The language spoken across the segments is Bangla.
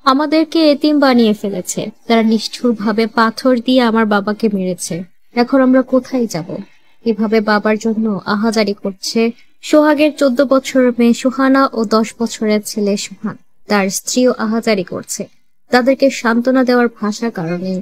আমাদেরকে এতিম বানিয়ে ফেলেছে। তারা নিষ্ঠুরভাবে পাথর দিয়ে আমার বাবাকে মেরেছে। এখন আমরা কোথায় যাব? এভাবে বাবার জন্য আহাজারি করছে সোহাগের 14 বছরের মেয়ে সুহানা ও 10 বছরের ছেলে সুহান। তার স্ত্রীও আহাজারি করছে। তাদেরকে সান্ত্বনা দেওয়ার ভাষার কারণে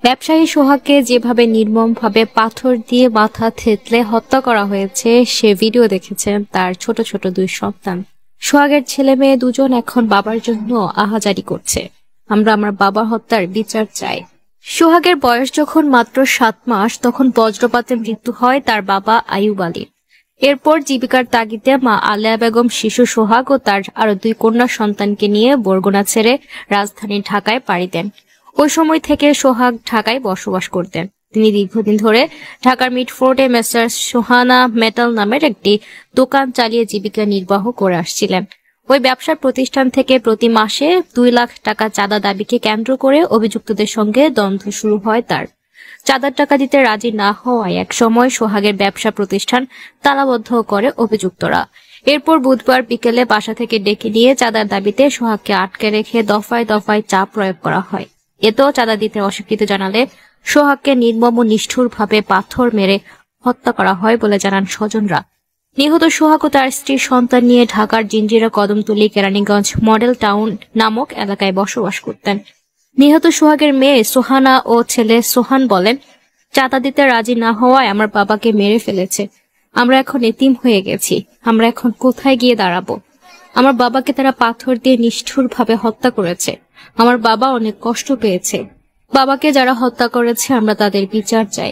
ব্যবসায়ী সোহাগকে যেভাবে নির্মমভাবে পাথর দিয়ে মাথা থেতলে হত্যা করা হয়েছে সে ভিডিও দেখেছেন তার ছোট ছোট 2 সন্তান। সোহাগের ছেলে মেয়ে দুজন এখন বাবার জন্য আহাজারি করছে। আমরা আমার বাবার হত্যার বিচার চাই। সোহাগের বয়স যখন মাত্র 7 মাস তখন বজ্রপাতে মৃত্যু হয় তার বাবা আয়ুব আলীর। এরপর জীবিকার তাগিদে মা আলেয়া বেগম শিশু সোহাগ ও তার আরো 2 কন্যা সন্তানকে নিয়ে বরগুনা ছেড়ে রাজধানী ঢাকায় পাড়ি দেন। ওই সময় থেকে সোহাগ ঢাকায় বসবাস করতেন। তিনি দীর্ঘদিন ধরে ঢাকার মিডফোর্ডে মেসার্স সোহানা মেটাল নামের একটি দোকান চালিয়ে জীবিকা নির্বাহ করে আসছিলেন। ওই ব্যবসা প্রতিষ্ঠান থেকে প্রতি মাসে 2 লাখ টাকা চাঁদা দাবিকে কেন্দ্র করে অভিযুক্তদের সঙ্গে দ্বন্দ্ব শুরু হয় তার। চাঁদার টাকা দিতে রাজি না হওয়ায় এক সময় সোহাগের ব্যবসা প্রতিষ্ঠান তালাবদ্ধ করে অভিযুক্তরা। এরপর বুধবার বিকেলে বাসা থেকে ডেকে নিয়ে চাঁদার দাবিতে সোহাগকে আটকে রেখে দফায় দফায় চাপ প্রয়োগ করা হয়। এতেও চাঁদা দিতে অস্বীকৃতি জানালে সোহাগকে নির্মম ও নিষ্ঠুরভাবে পাথর মেরে হত্যা করা হয় বলে জানান স্বজনরা। নিহত সোহাগ ও তার স্ত্রীর সন্তান নিয়ে ঢাকার জিঞ্জিরা কদমতলী কেরানীগঞ্জ মডেল টাউন নামক এলাকায় বসবাস করতেন। নিহত সোহাগের মেয়ে সোহানা ও ছেলে সোহান বলেন, চাঁদা দিতে রাজি না হওয়ায় আমার বাবাকে মেরে ফেলেছে। আমরা এখন এতিম হয়ে গেছি। আমরা এখন কোথায় গিয়ে দাঁড়াবো? আমার বাবাকে তারা পাথর দিয়ে নিষ্ঠুরভাবে হত্যা করেছে। আমার বাবা অনেক কষ্ট পেয়েছে। বাবাকে যারা হত্যা করেছে আমরা তাদের বিচার চাই।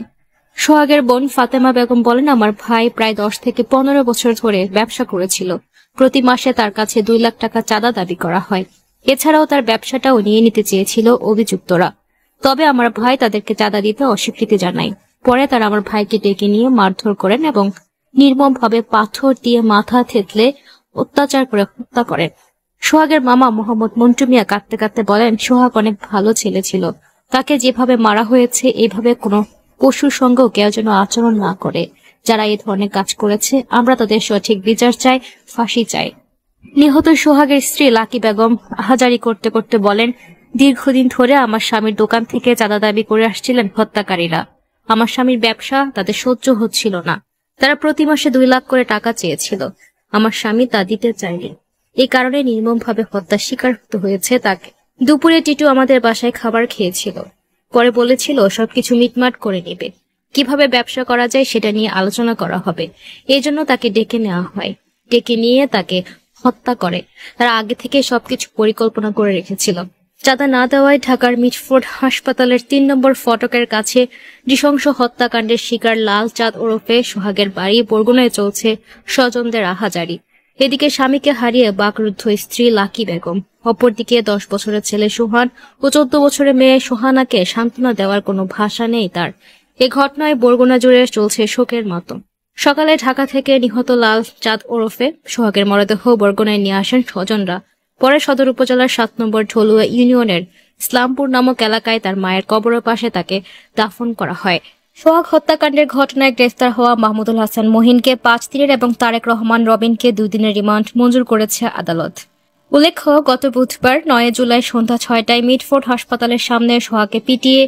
সোহাগের বোন ফাতেমা বেগম বলেন, আমার ভাই প্রায় 10 থেকে 15 বছর ধরে ব্যবসা করেছিল। প্রতি মাসে তার কাছে 2 লাখ টাকা চাঁদা দাবি করা হয়। এছাড়াও তার ব্যবসাটাও নিয়ে নিতে চেয়েছিল অভিযুক্তরা। তবে আমার ভাই তাদেরকে চাঁদা দিতে অস্বীকৃতি জানায়। পরে তারা আমার ভাইকে ডেকে নিয়ে মারধর করেন এবং নির্মমভাবে পাথর দিয়ে মাথা থেতলে অত্যাচার করে হত্যা করেন। সোহাগের মামা মোহাম্মদ মন্টু মিয়া কাঁদতে কাঁদতে বলেন, সোহাগ অনেক ভালো ছেলে ছিল। তাকে যেভাবে মারা হয়েছে এইভাবে কোনো পশুর সঙ্গেও কেউ যেন আচরণ না করে। যারা এই ধরনের কাজ করেছে আমরা তাদের সঠিক বিচার চাই, ফাঁসি চাই। নিহত সোহাগের স্ত্রী লাকি বেগম আহাজারি করতে করতে বলেন, দীর্ঘদিন ধরে আমার স্বামীর দোকান থেকে চাঁদা দাবি করে আসছিলেন হত্যাকারীরা। আমার স্বামীর ব্যবসা তাদের সহ্য হচ্ছিল না। তারা প্রতি মাসে 2 লাখ করে টাকা চেয়েছিল। আমার স্বামী তা দিতে চায়নি। এই কারণে নির্মমভাবে হত্যার শিকার হতে হয়েছে তাকে। দুপুরে টিটু আমাদের বাসায় খাবার খেয়েছিল। পরে বলেছিল সবকিছু মিটমাট করে নেবে, কিভাবে ব্যবসা করা যায় সেটা নিয়ে আলোচনা করা হবে। এই জন্য তাকে ডেকে নেওয়া হয়। ডেকে নিয়ে তাকে হত্যা করে। তারা আগে থেকে সবকিছু পরিকল্পনা করে রেখেছিল। চাঁদা না দেওয়ায় ঢাকার মিডফোর্ড হাসপাতালের 3 নম্বর ফটকের কাছে নৃশংস হত্যাকাণ্ডের শিকার লাল চাঁদ ওরফে সোহাগের বাড়ি বরগুনায় চলছে স্বজনদের আহাজারি। এদিকে স্বামীকে হারিয়ে বাকরুদ্ধ স্ত্রী লাকি বেগম। অপরদিকে 10 বছরের ছেলে সোহান ও 14 বছরের মেয়ে সোহানাকে সান্ত্বনা দেওয়ার কোনো ভাষা নেই তার। এ ঘটনায় বরগুনা জুড়ে চলছে শোকের মাতম। সকালে ঢাকা থেকে নিহত লাল চাঁদ ওরফে সোহাগের মরদেহ বরগুনায় নিয়ে আসেন স্বজনরা। পরে সদর উপজেলার 7 নম্বর ঢলুয়া ইউনিয়নের ইসলামপুর নামক এলাকায় তার মায়ের কবরের পাশে তাকে দাফন করা হয়। সোহাগ হত্যাকাণ্ডের ঘটনায় গ্রেফতার হওয়া মাহমুদুল হাসান মহিনকে 5 দিনের এবং তারেক রহমান রবিনকে 2 দিনের রিমান্ড মঞ্জুর করেছে আদালত। উল্লেখ্য, গত বুধবার 9 জুলাই সন্ধ্যা 6টায় মিডফোর্ড হাসপাতালের সামনে সোহাগকে পিটিয়ে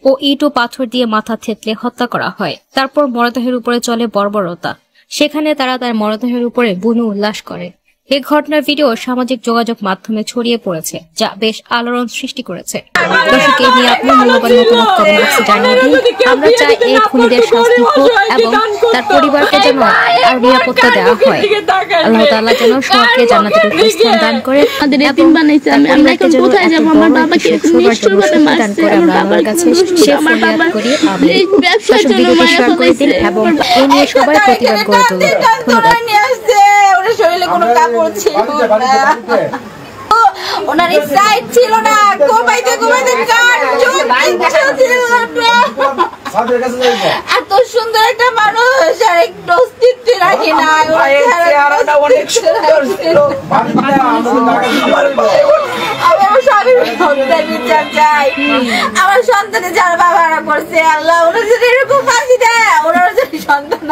ও ইট ও পাথর দিয়ে মাথা থেতলে হত্যা করা হয়। তারপর মরদেহের উপরে চলে বর্বরতা। সেখানে তারা তার মরদেহের উপরে বুনো উল্লাস করে। এই ঘটনার ভিডিও সামাজিক যোগাযোগ মাধ্যমে ছড়িয়ে পড়েছে, যা বেশ আলোড়ন সৃষ্টি করেছে। দর্শক, এই নিয়ে আপনি মূল্যবান মতামত কমেন্ট বক্সে জানিয়ে দিন। আমরা চাই এই খুনিদের শাস্তি হোক এবং তার পরিবারকে যেন আর নিরাপত্তা দেওয়া হয়। আল্লাহ তাআলা যেন সোহাগকে জান্নাতের স্থান দান করে। আমাদের এতিম বানাইছে। আমরা এখন কোথায় যাব? আমার বাবাকে নিষ্ঠুরভাবে মারছে। আমার বাবার কাছে আমার বাবা এই ব্যবসার জন্য মারা হয়েছে এবং এই নিয়ে সবাই প্রতিবাদ করে তোলে। ধন্যবাদ। শরীরে কোনো কাপড় ছিল না, ওনার ইচ্ছাই ছিল না। ঘুমাইতে ঘুমাইতে এত সুন্দর একটা মানুষ আর একটু অস্তিত্ব রাখি না। আমার স্বামীর বিচার চাই। আমার সন্তানের যারা বাবারা করছে, আল্লাহ ওনার যদি এরকম ফাঁসি দেয়, ওনার যদি সন্তান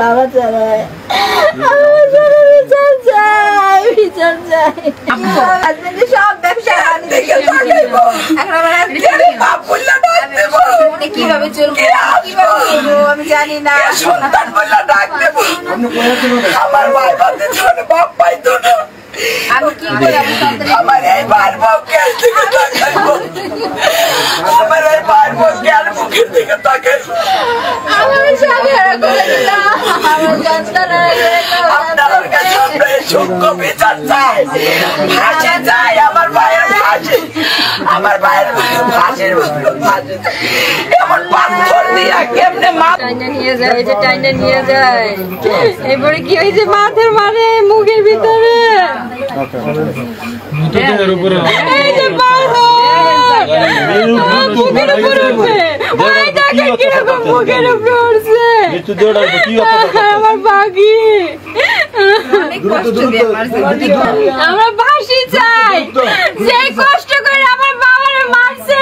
বাবা চালায় বিচার চাই বিচার চাই হাজবেন্ডের সব ব্যবসা আমি দেখে থাকবো কিভাবে চলবো কিভাবে চলবো আমি জানি না সন্তান বললা ডাক দেবো আমার ভাই বাদে ছোট বাপ পাইতো না আমি কি করে আমার এই ভাই বাপকে দিকে তাকাবো আমার এই ভাই বাপকে আর মুখের দিকে তাকাবো আমার স্বামী আর করে দিল আমার সন্তান আপনার কাছে আমরা সত্য বিচার চাই ফাঁসি চাই আমার ভাইয়ের ফাঁসি আমার ভাইয়ের ফাঁসির ফাঁসি এমন পাথর দিয়া কেমনে মা টাইনা নিয়ে যায় এই যে টাইনা নিয়ে যায় এবারে কি হইছে মাথার মানে মুখের ভিতরে মুখের উপরে এই যে মুখের উপরে উঠবে ভাই দেখে কি রকম মুখের উপরে উঠছে মৃত্যু দেওয়ার কি কথা আমার বাকি অনেক কষ্ট দিয়ে মারছে আমরা ফাঁসি চাই যে কষ্ট করে আমার বাবারে মারছে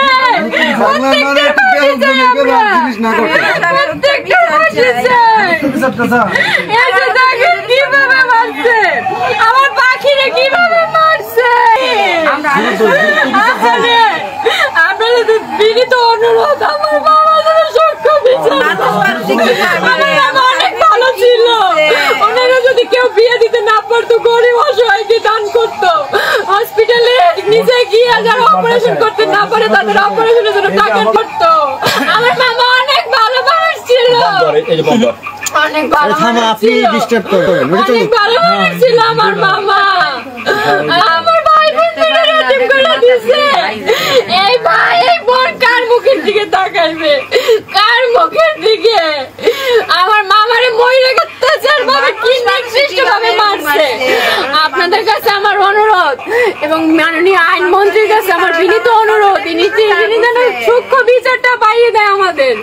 প্রত্যেকটা ফাঁসি চাই আমরা প্রত্যেকটা ফাঁসি চাই এই যে দেখেন কিভাবে মারছে আমার পাখিরে কিভাবে মারছে আমরা যদি বিনীত অনুরোধ আমার বাবা যেন সূক্ষ্ম বিচার আমার অনেক ভালো ছিল ওনারা যদি কেউ বিয়ে দিতে না পারতো গরিব অসহায়কে দান করতো হসপিটালে নিজে গিয়ে যারা অপারেশন করতে না পারে তাদের অপারেশনের জন্য টাকা করতো আমার মামা অনেক ভালো মানুষ ছিল অনেক ভালো মানুষ ছিল অনেক ভালো মানুষ ছিল আমার মামা আমার ভাই বোনদের এরকম করে দিছে এই ভাই এই বোন কার মুখের দিকে তাকাইবে কার মুখের দিকে আমার মামারে মইরে অত্যাচার ভাবে কি নিকৃষ্ট ভাবে মারছে আপনাদের কাছে আমার অনুরোধ এবং মাননীয় আইনমন্ত্রীর কাছে আমার বিনীত অনুরোধ তিনি যেন সূক্ষ্ম বিচারটা পাইয়ে দেয় আমাদের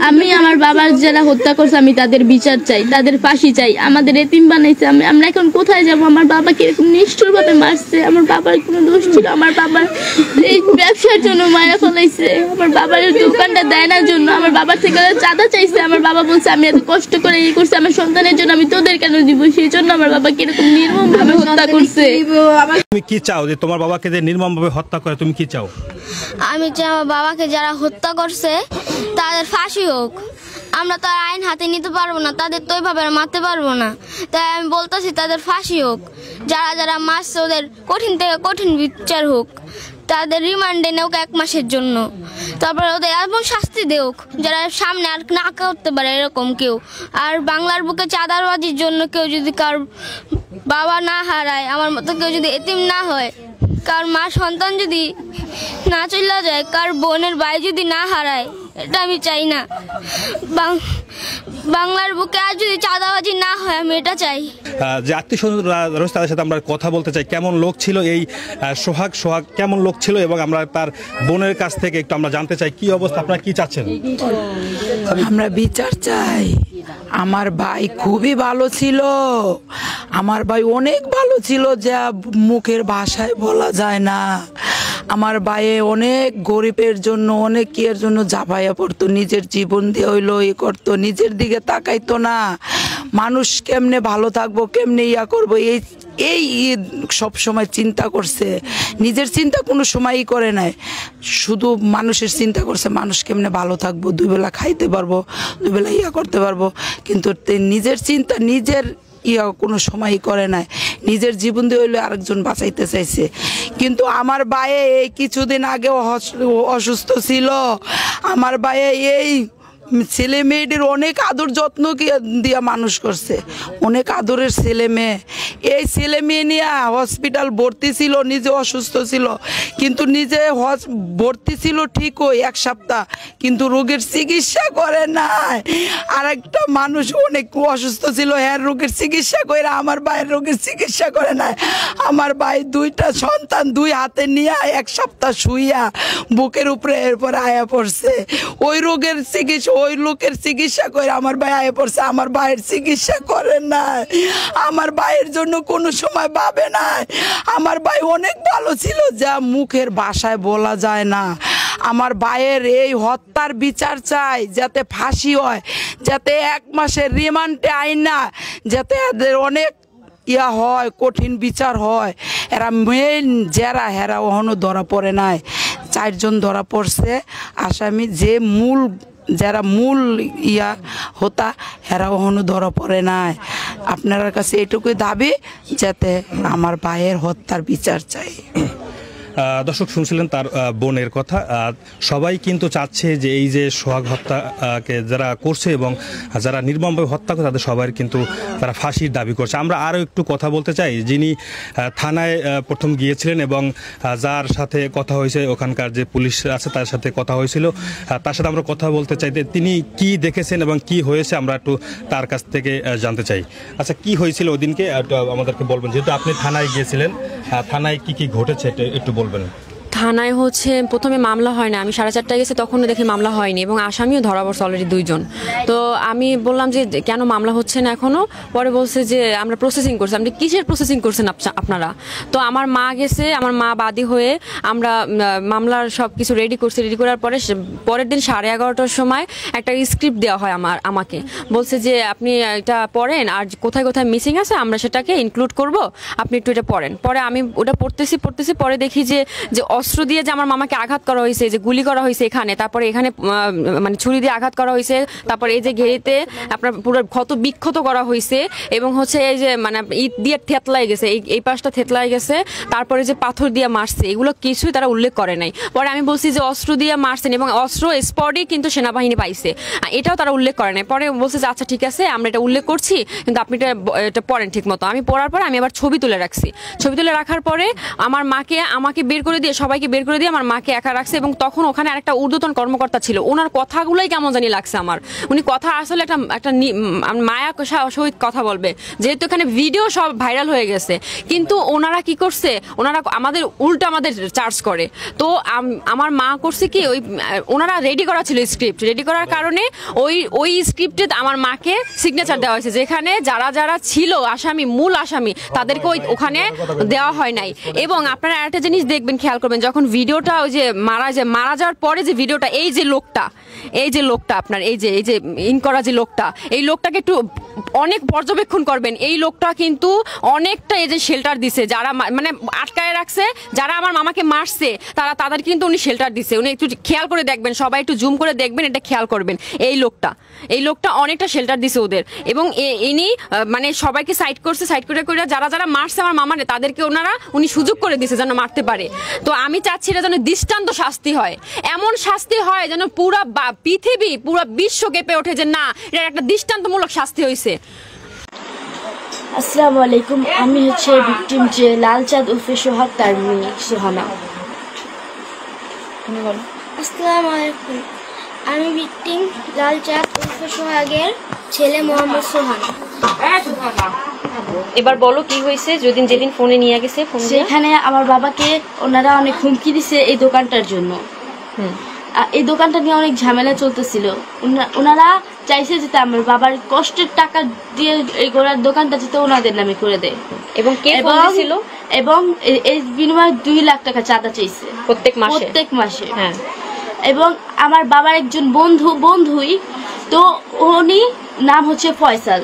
আমি আমার বাবার যারা হত্যা করছে আমি তাদের বিচার চাই, তাদের ফাঁসি চাই। আমাদের এতিম বানাইছে, আমরা এখন কোথায় যাব? আমার বাবাকে এরকম নিষ্ঠুর ভাবে মারছে। আমার বাবার কোনো দোষ ছিল? আমার বাবার এই ব্যবসার জন্য মারা ফলাইছে। আমার বাবার দোকানটা দেয় না জন্য আমার বাবার থেকে চাঁদা চাইছে। আমার বাবা বলছে আমি এত কষ্ট করে এই করছি আমার সন্তানের জন্য, আমি তোদের কেন দিব? সেই জন্য আমার বাবাকে এরকম নির্মম ভাবে হত্যা করছে। তুমি কি চাও যে তোমার বাবাকে যে নির্মম ভাবে হত্যা করে, তুমি কি চাও? আমি চাই আমার বাবাকে যারা হত্যা করছে তাদের ফাঁসি হোক। আমরা তো আইন হাতে নিতে পারবো না, তাদের তো ওইভাবে মারতে পারবো না। তাই আমি বলতেছি তাদের ফাঁসি হোক। যারা যারা মারছে ওদের কঠিন থেকে কঠিন বিচার হোক। তাদের রিমান্ডে নেওক 1 মাসের জন্য, তারপরে ওদের এমন শাস্তি দেওক যারা সামনে আর না করতে পারে এরকম কেউ। আর বাংলার বুকে চাঁদাবাজির জন্য কেউ যদি কার বাবা না হারায়, আমার মতো কেউ যদি এতিম না হয়, কার মা সন্তান যদি না চলে যায়, কার বোনের ভাই যদি না হারায়, এটা আমি চাই না। বাংলার বুকে আর যদি চাঁদাবাজি না হয় আমি এটা চাই। যে আত্মীয়স্বজনরা রয়েছে তাদের সাথে আমরা কথা বলতে চাই। কেমন লোক ছিল এই সোহাগ কেমন লোক ছিল, এবং আমরা তার বোনের কাছ থেকে একটু আমরা জানতে চাই কি অবস্থা, আপনারা কি চাচ্ছেন? আমরা বিচার চাই। আমার ভাই খুবই ভালো ছিল, আমার ভাই অনেক ভালো ছিল, যা মুখের ভাষায় বলা যায় না। আমার ভাইয়ে অনেক গরিবের জন্য অনেক কিয়ের জন্য ঝাঁপাইয়া পড়তো, নিজের জীবন দিয়ে হইলো ই করতো, নিজের দিকে তাকাইতো না। মানুষ কেমনে ভালো থাকবো, কেমনে ইয়া করবো, এই সব সময় চিন্তা করছে। নিজের চিন্তা কোনো সময়ই করে নাই, শুধু মানুষের চিন্তা করছে। মানুষ কেমনে ভালো থাকবো, 2 বেলা খাইতে পারবো, 2 বেলা ইয়া করতে পারবো, কিন্তু নিজের চিন্তা নিজের কোনো সময়ই করে নাই। নিজের জীবন দিয়ে হইলে আরেকজন বাঁচাইতে চাইছে। কিন্তু আমার ভাইয়ে এই কিছুদিন আগে অসুস্থ ছিল। আমার ভাইয়ে এই ছেলে মেয়েদের অনেক আদর যত্ন দিয়া মানুষ করছে, অনেক আদরের ছেলে মেয়ে। এই ছেলে মেয়ে নিয়ে হসপিটাল ভর্তি ছিল, নিজে অসুস্থ ছিল, কিন্তু নিজে ভর্তি ছিল ঠিকই 1 সপ্তাহ, কিন্তু রোগের চিকিৎসা করে নাই। আর একটা মানুষ অনেক অসুস্থ ছিল, হ্যাঁ রোগের চিকিৎসা করে, আমার ভাইয়ের রোগের চিকিৎসা করে নাই। আমার ভাই 2টা সন্তান 2 হাতে নিয়ে 1 সপ্তাহ শুইয়া বুকের উপরে এরপর আয়া পড়ছে। ওই রোগের চিকিৎসা, ওই লোকের চিকিৎসা করে আমার ভাই আয়া পড়ছে। আমার ভাইয়ের চিকিৎসা করে নাই, আমার ভাইয়ের জন্য কোনো সময় ভাবে নাই। আমার ভাই অনেক ভালো ছিল, যা মুখের ভাষায় বলা যায় না। আমার ভাইয়ের এই হত্যার বিচার চাই, যাতে ফাঁসি হয়, যাতে 1 মাসের রিমান্ডে আইনা যাতে এদের অনেক ইয়া হয়, কঠিন বিচার হয়। এরা মেইন যারা হেরা ওহনো ধরা পড়ে নাই, 4 জন ধরা পড়ছে আসামি, যে যারা মূল ইয়া হতা হেরা ওহনো ধরা পড়ে নাই। আপনার কাছে এটুকুই দাবি, যাতে আমার ভাইয়ের হত্যার বিচার চাই। দর্শক শুনছিলেন তার বোনের কথা। সবাই কিন্তু চাচ্ছে যে এই যে সোহাগ হত্যাকে যারা করছে এবং যারা নির্মমভাবে হত্যা করে তাদের সবাই কিন্তু তারা ফাঁসির দাবি করছে। আমরা আরও একটু কথা বলতে চাই, যিনি থানায় প্রথম গিয়েছিলেন এবং যার সাথে কথা হয়েছে, ওখানকার যে পুলিশ আছে তার সাথে কথা হয়েছিল, তার সাথে আমরা কথা বলতে চাই যে তিনি কি দেখেছেন এবং কি হয়েছে আমরা একটু তার কাছ থেকে জানতে চাই। আচ্ছা, কি হয়েছিল ওই দিনকে আমাদেরকে বলবেন, যেহেতু আপনি থানায় গিয়েছিলেন, থানায় কি কি ঘটেছে একটু বলবেন। থানায় প্রথমে মামলা হয় না, আমি 4:30টায় গেছি, তখনও দেখি মামলা হয়নি এবং আসামিও ধরা পড়ছে অলরেডি 2 জন। তো আমি বললাম যে কেন মামলা হচ্ছে না এখনো, পরে বলছে যে আমরা প্রসেসিং করছি। আপনি কিসের প্রসেসিং করছেন আপনারা? তো আমার মা গেছে, আমার মা বাদী হয়ে আমরা মামলার সব কিছু রেডি করছি। রেডি করার পরে পরের দিন 11:30টার সময় একটা স্ক্রিপ্ট দেওয়া হয় আমাকে, বলছে যে আপনি এটা পড়েন, আর কোথায় কোথায় মিসিং আছে আমরা সেটাকে ইনক্লুড করব, আপনি একটু এটা পড়েন। পরে আমি ওটা পড়তেছি, পরে দেখি যে অস্ত্র দিয়ে যে আমার মামাকে আঘাত করা হয়েছে, যে গুলি করা হয়েছে এখানে, তারপরে এখানে মানে ছুরি দিয়ে আঘাত করা হয়েছে, তারপরে এই যে ঘেরিতে আপনার পুরো ক্ষত বিক্ষত করা হয়েছে, এবং এই যে মানে ইট দিয়ে থেতলাই গেছে, এই পাশটা থেতলাই গেছে, তারপরে যে পাথর দিয়ে মারছে, এগুলো কিছুই তারা উল্লেখ করে নাই। পরে আমি বলছি যে অস্ত্র দিয়ে মারছেন এবং অস্ত্র স্পটই কিন্তু সেনাবাহিনী পাইছে, এটাও তারা উল্লেখ করে নাই। পরে বলছে যে আচ্ছা ঠিক আছে, আমরা এটা উল্লেখ করছি, কিন্তু আপনি এটা পড়েন ঠিক মতো। আমি পড়ার পরে আমি আবার ছবি তুলে রাখছি। ছবি তুলে রাখার পরে আমার মাকে আমাকে বের করে দিয়ে, সবাইকে বের করে দিয়ে আমার মাকে একা রাখছে, এবং তখন ওখানে আরেকটা ঊর্ধ্বতন কর্মকর্তা ছিল। ওনার কথাগুলোই কেমন জানি লাগছে আমার। উনি কথা আসলে একটা মায়া সহিত কথা বলবে, যেহেতু এখানে ভিডিও সব ভাইরাল হয়ে গেছে, কিন্তু ওনারা কি করছে, ওনারা আমাদের আমাদের চার্জ করে। তো আমার মা করছে কি, ওনারা রেডি করা ছিল স্ক্রিপ্ট, রেডি করার কারণে ওই স্ক্রিপ্টে আমার মাকে সিগনেচার দেওয়া হয়েছে, যেখানে যারা যারা ছিল আসামি, মূল আসামি, তাদেরকে ওখানে দেওয়া হয় নাই। এবং আপনারা একটা জিনিস দেখবেন, খেয়াল করবেন, যখন ভিডিওটা ওই যে মারা যাওয়ার পরে যে ভিডিওটা, এই যে লোকটা আপনার এই যে ইন করা যে লোকটা, এই লোকটাকে একটু অনেক পর্যবেক্ষণ করবেন। এই লোকটা কিন্তু অনেকটা এই যে শেল্টার দিছে, যারা মানে আটকায় রাখছে, যারা আমার মামাকে মারছে তাদের কিন্তু উনি শেল্টার দিছে। উনি একটু খেয়াল করে দেখবেন, সবাই একটু জুম করে দেখবেন, এটা খেয়াল করবেন। এই লোকটা অনেকটা শেল্টার দিছে ওদের, এবং ইনি মানে সবাইকে সাইড করছে, সাইড করে যারা যারা মারছে আমার মামারে, তাদেরকে উনি সুযোগ করে দিছে যেন মারতে পারে। তো আমি চাচ্ছি এটা যেন দৃষ্টান্ত শাস্তি হয়, এমন শাস্তি হয় যেন পুরা পৃথিবী, পুরা বিশ্ব কেঁপে ওঠে যে না, এটা একটা দৃষ্টান্তমূলক শাস্তি হয়েছে। আসসালামু আলাইকুম, আমি ভিকটিম যে লালচাঁদ উর্ফে সোহাগ, তার মেয়ে সোহানা। আসসালামু আলাইকুম, আমি ভিকটিম লালচাঁদ উর্ফে সোহাগের ছেলে মোহাম্মদ সোহান। এবার বলো কি হয়েছে, যেদিন ফোনে নিয়ে গেছে, সেখানে আমার বাবাকে ওনারা অনেক হুমকি দিছে এই দোকানটার জন্য। এই দোকানটা নিয়ে অনেক ঝামেলা চলতেছিল। ওনারা চাইছে যাতে আমার বাবার কষ্টের টাকা দিয়ে এই গোড়ার দোকানটা যাতে ওনাদের নামে করে দেয়, এবং এবং এই বিনিময়ে 2 লাখ টাকা চাঁদা চাইছে প্রত্যেক মাসে। হ্যাঁ, এবং আমার বাবার একজন বন্ধুই তো, উনি নাম ফয়সাল,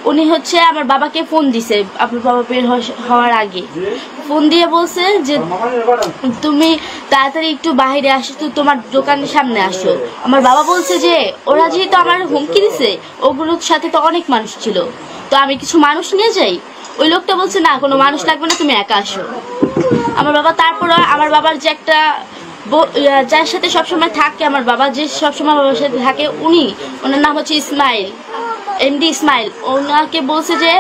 উনি আমার বাবাকে ফোন দিছে আপনার বাবা বের হওয়ার আগে, ফোন দিয়ে বলছে যে তুমি তাড়াতাড়ি একটু বাইরে আসো, তো তোমার দোকানের সামনে আসো। আমার বাবা বলছে যে ওরা যেহেতু আমার হুমকি দিছে, ওগুলোর সাথে তো অনেক মানুষ ছিল, তো আমি কিছু মানুষ নিয়ে যাই। ওই লোকটা বলছে না, কোনো মানুষ লাগবে না, তুমি একা আসো। আমার বাবা তারপর আমার বাবার যে একটা যার সাথে সবসময় থাকে, আমার বাবা যে সবসময় বাবার সাথে থাকে, ওনার নাম ইসমাইল, এমডি ইসমাইল, ওনাকে বলছে যে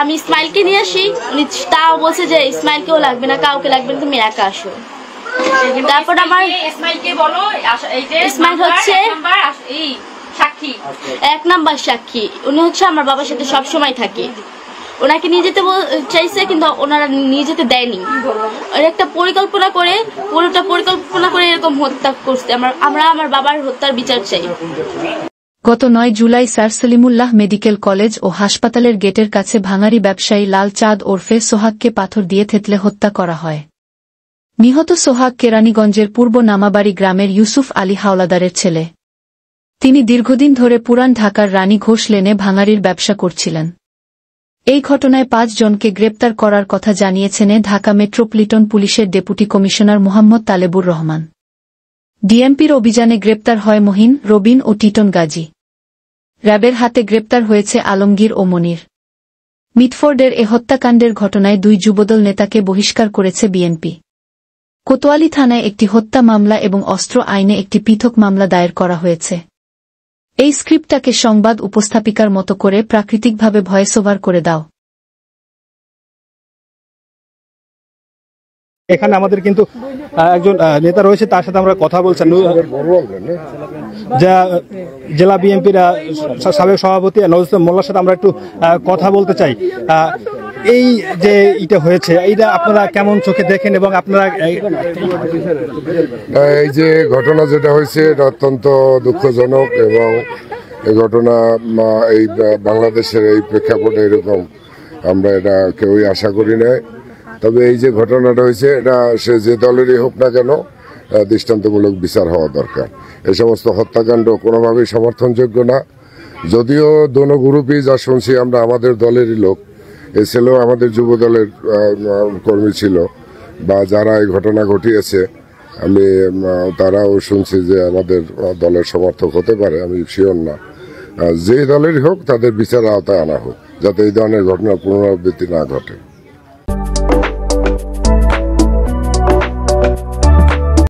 আমি ইসমাইলকে নিয়ে আসি। উনি তাও বলছে যে ইসমাইলকেও লাগবে না, কাউকে লাগবে না, তুমি একা আসো। তারপর আমার ইসমাইল সাক্ষী, 1 নাম্বার সাক্ষী। উনি আমার বাবার সাথে সবসময় থাকে। ওনাকে নিয়ে যেতে চাইছে, কিন্তু ওনারা নিয়ে যেতে দেয়নি। একটা পুরোটা পরিকল্পনা করে এরকম হত্যা করছে। আমরা আমার বাবার হত্যার বিচার চাই। গত 9 July sir Salimullah medical college ও হাসপাতালের গেটের কাছে ভাঙারি ব্যবসায়ী লাল চাঁদ ওরফে সোহাগকে পাথর দিয়ে থেতলে হত্যা করা হয়। নিহত সোহাগ কেরানীগঞ্জের পূর্ব নামাবাড়ি গ্রামের ইউসুফ আলী হাওলাদারের ছেলে। তিনি দীর্ঘদিন ধরে পুরান ঢাকার রানী ঘোষ লেনে ভাঙাড়ির ব্যবসা করছিলেন। এই ঘটনায় 5 জনকে গ্রেপ্তার করার কথা জানিয়েছেন ঢাকা মেট্রোপলিটন পুলিশের ডেপুটি কমিশনার মোহাম্মদ তালেবুর রহমান। ডিএমপির অভিযানে গ্রেপ্তার হয় মহিন, রবিন ও টিটন গাজী। র্যাবের হাতে গ্রেপ্তার হয়েছে আলমগীর ও মনির। মিটফোর্ডের এ হত্যাকাণ্ডের ঘটনায় 2 যুবদল নেতাকে বহিষ্কার করেছে বিএনপি। কোতোয়ালি থানায় একটি হত্যা মামলা এবং অস্ত্র আইনে একটি পৃথক মামলা দায়ের করা হয়েছে। এই স্ক্রিপ্টটাকে সংবাদ উপস্থাপিকার মতো করে প্রাকৃতিকভাবে ভয়েস ওভার করে দাও। এখানে আমাদের কিন্তু একজন নেতা রয়েছে, তার সাথে আমরা কথা বলছি। যা জেলা বিএনপির সাবেক সভাপতি নজরুল মোল্লার সাথে আমরা একটু কথা বলতে চাই। এই যে এটা হয়েছে, এইটা আপনারা কেমন চোখে দেখেন এবং আপনারা এই যে ঘটনা যেটা হয়েছে এটা অত্যন্ত দুঃখজনক এবং এই ঘটনা এই বাংলাদেশের এই প্রেক্ষাপটে এরকম আমরা এটা কেউই আশা করি নাই। তবে এই যে ঘটনাটা হয়েছে এটা সে যে দলেরই হোক না কেন দৃষ্টান্তমূলক বিচার হওয়া দরকার। এই সমস্ত হত্যাকাণ্ড কোনোভাবেই সমর্থনযোগ্য না। যদিও দোনো গ্রুপই যা শুনছি আমরা আমাদের দলেরই লোক, এ ছেলেও আমাদের যুব দলের কর্মী ছিল বা যারা এই ঘটনা ঘটিয়েছে আমি তারাও শুনছি যে আমাদের দলের সমর্থক হতে পারে, আমি শিওর না। যে দলেরই হোক তাদের বিচার আওতায় আনা হোক, যাতে এই ধরনের ঘটনার পুনরাবৃত্তি না ঘটে।